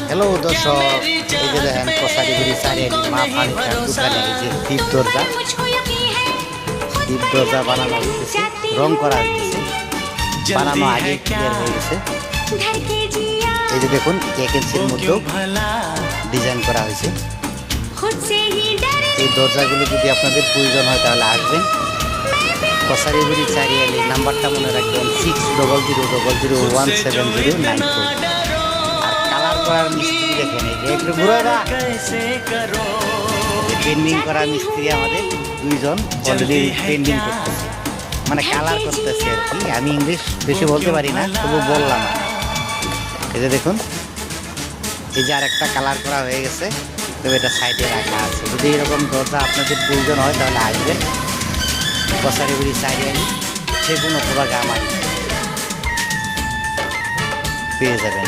Hello দর্শক, এই যে দেখেন কসারিগুড়ি চারিয়ালি মা ফার্নিচার দোকানে এই যে দ্বীপ দরজা বানানো হইতেছে, রং করা হইতেছে, বানানো আগে ক্লিয়ার হয়ে গেছে। এই যে দেখুন ভ্যাকেন্সির মধ্যেও ডিজাইন করা হয়েছে। এই দরজাগুলো যদি আপনাদের প্রয়োজন হয় তাহলে আসবেন। কসারিগুড়ি চারিয়ালি, নাম্বারটা মনে রাখবেন 6000001709। আর কালার করার মিস্ত্রি দেখেন, এই যে একটু ঘুরে পেন্ডিং করা মিস্ত্রি আমাদের দুইজন অলরেডি পেন্ডিং করতেছে, মানে কালার করতেছে আর কি। আমি ইংলিশ বেশি বলতে পারি না, তবু বললাম। এই যে দেখুন, এই যে আরেকটা কালার করা হয়ে গেছে, তবে এটা সাইডে রাখা আছে। যদি এরকম দরজা আপনাদের প্রয়োজন হয় তাহলে আসবেন কসারিগুড়ি চারিয়ালি, সেগুন অথবা গামারি পেয়ে যাবেন।